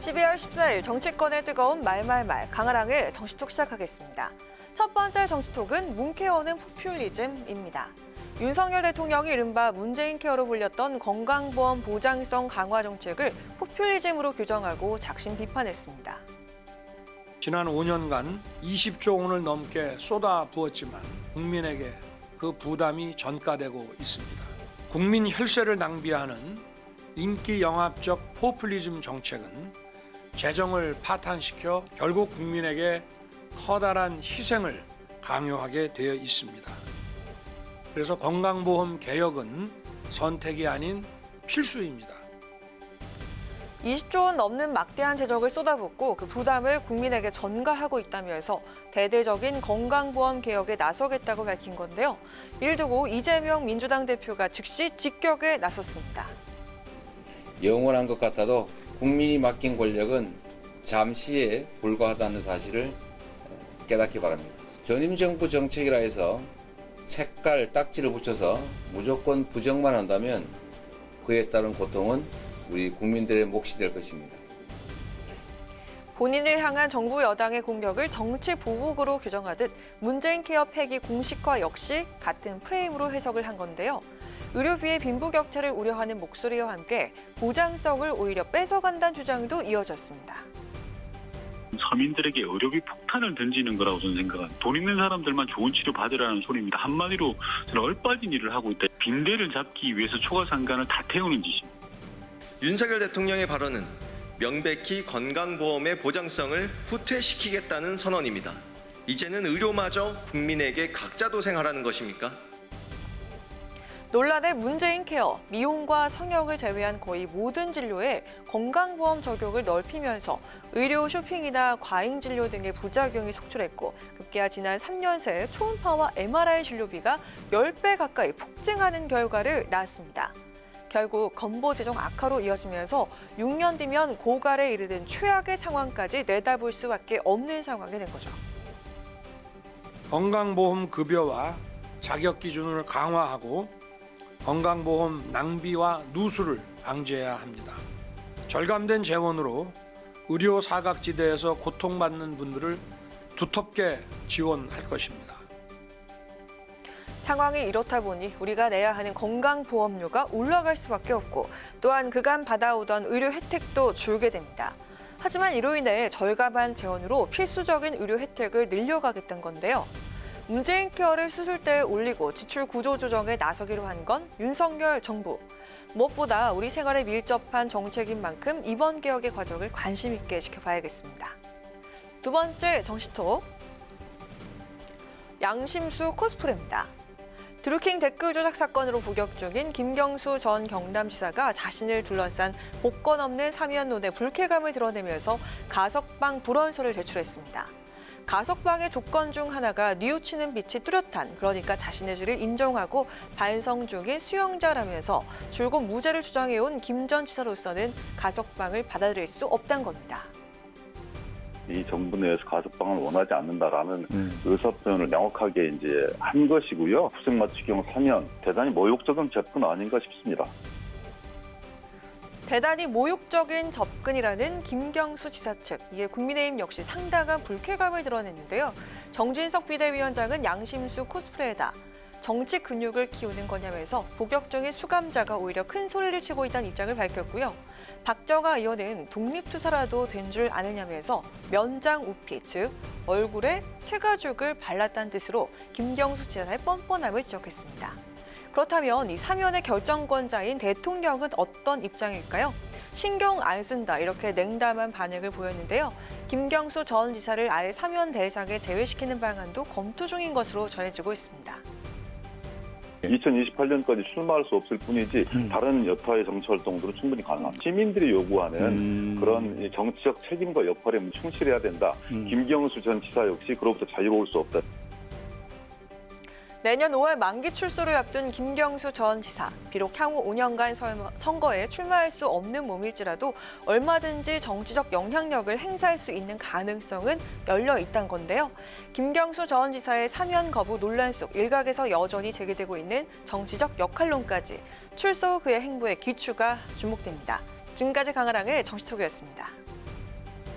12월 14일 정치권의 뜨거운 말말말 강아랑의 정치톡 시작하겠습니다. 첫 번째 정치톡은 문케어는 포퓰리즘입니다. 윤석열 대통령이 이른바 문재인 케어로 불렸던 건강보험 보장성 강화 정책을 포퓰리즘으로 규정하고 작심 비판했습니다. 지난 5년간 20조 원을 넘게 쏟아부었지만 국민에게 그 부담이 전가되고 있습니다. 국민 혈세를 낭비하는 인기 영합적 포퓰리즘 정책은 재정을 파탄시켜 결국 국민에게 커다란 희생을 강요하게 되어 있습니다. 그래서 건강보험 개혁은 선택이 아닌 필수입니다. 20조 원 넘는 막대한 재정을 쏟아붓고 그 부담을 국민에게 전가하고 있다면서 대대적인 건강보험 개혁에 나서겠다고 밝힌 건데요. 이를 두고 이재명 민주당 대표가 즉시 직격에 나섰습니다. 영원한 것 같아도 국민이 맡긴 권력은 잠시에 불과하다는 사실을 깨닫기 바랍니다. 전임 정부 정책이라 해서 색깔, 딱지를 붙여서 무조건 부정만 한다면 그에 따른 고통은 우리 국민들의 몫이 될 것입니다. 본인을 향한 정부 여당의 공격을 정치 보복으로 규정하듯 문재인 케어 폐기 공식화 역시 같은 프레임으로 해석을 한 건데요. 의료비의 빈부격차를 우려하는 목소리와 함께 보장성을 오히려 뺏어간다는 주장도 이어졌습니다. 서민들에게 의료비 폭탄을 던지는 거라고 저는 생각합니다. 돈 있는 사람들만 좋은 치료 받으라는 소리입니다. 한마디로 저는 얼빠진 일을 하고 있다. 빈대를 잡기 위해서 초과상간을 다 태우는 짓입니다. 윤석열 대통령의 발언은 명백히 건강보험의 보장성을 후퇴시키겠다는 선언입니다. 이제는 의료마저 국민에게 각자 도생하라는 것입니까? 논란의 문재인 케어, 미용과 성형을 제외한 거의 모든 진료에 건강보험 적용을 넓히면서 의료 쇼핑이나 과잉 진료 등의 부작용이 속출했고 급기야 지난 3년 새 초음파와 MRI 진료비가 10배 가까이 폭증하는 결과를 낳았습니다. 결국 건보 재정 악화로 이어지면서 6년 뒤면 고갈에 이르는 최악의 상황까지 내다볼 수밖에 없는 상황이 된 거죠. 건강보험 급여와 자격 기준을 강화하고 건강보험 낭비와 누수를 방지해야 합니다. 절감된 재원으로 의료 사각지대에서 고통받는 분들을 두텁게 지원할 것입니다. 상황이 이렇다 보니 우리가 내야 하는 건강보험료가 올라갈 수밖에 없고 또한 그간 받아오던 의료 혜택도 줄게 됩니다. 하지만 이로 인해 절감한 재원으로 필수적인 의료 혜택을 늘려가겠다는 건데요. 문재인 케어를 수술대에 올리고 지출 구조 조정에 나서기로 한 건 윤석열 정부. 무엇보다 우리 생활에 밀접한 정책인 만큼 이번 개혁의 과정을 관심 있게 지켜봐야겠습니다. 두 번째 정치톡. 양심수 코스프레입니다. 드루킹 댓글 조작 사건으로 복역 중인 김경수 전 경남지사가 자신을 둘러싼 복권 없는 사면론에 불쾌감을 드러내면서 가석방 불원서를 제출했습니다. 가석방의 조건 중 하나가 뉘우치는 빛이 뚜렷한, 그러니까 자신의 죄를 인정하고 반성 중인 수용자라면서 줄곧 무죄를 주장해온 김 전 지사로서는 가석방을 받아들일 수 없다는 겁니다. 이 정부 내에서 가석방을 원하지 않는다라는 의사표현을 명확하게 이제 한 것이고요. 후생 맞추기형 사면 대단히 모욕적인 접근 아닌가 싶습니다. 대단히 모욕적인 접근이라는 김경수 지사 측, 이에 국민의힘 역시 상당한 불쾌감을 드러냈는데요. 정진석 비대위원장은 양심수 코스프레다. 정치 근육을 키우는 거냐면서 복역 중인 수감자가 오히려 큰 소리를 치고 있다는 입장을 밝혔고요. 박정아 의원은 독립투사라도 된 줄 아느냐면서 면장우피, 즉 얼굴에 쇠가죽을 발랐다는 뜻으로 김경수 지사의 뻔뻔함을 지적했습니다. 그렇다면 이 사면의 결정권자인 대통령은 어떤 입장일까요? 신경 안 쓴다, 이렇게 냉담한 반응을 보였는데요. 김경수 전 지사를 아예 사면 대상에 제외시키는 방안도 검토 중인 것으로 전해지고 있습니다. 2028년까지 출마할 수 없을 뿐이지 다른 여타의 정치 활동들은 충분히 가능합니다. 시민들이 요구하는 그런 정치적 책임과 역할에 충실해야 된다. 김경수 전 지사 역시 그로부터 자유로울 수 없다. 내년 5월 만기 출소를 앞둔 김경수 전 지사. 비록 향후 5년간 선거에 출마할 수 없는 몸일지라도 얼마든지 정치적 영향력을 행사할 수 있는 가능성은 열려 있다는 건데요. 김경수 전 지사의 사면 거부 논란 속 일각에서 여전히 제기되고 있는 정치적 역할론까지 출소 후 그의 행보의 귀추가 주목됩니다. 지금까지 강아랑의 정치톡이었습니다.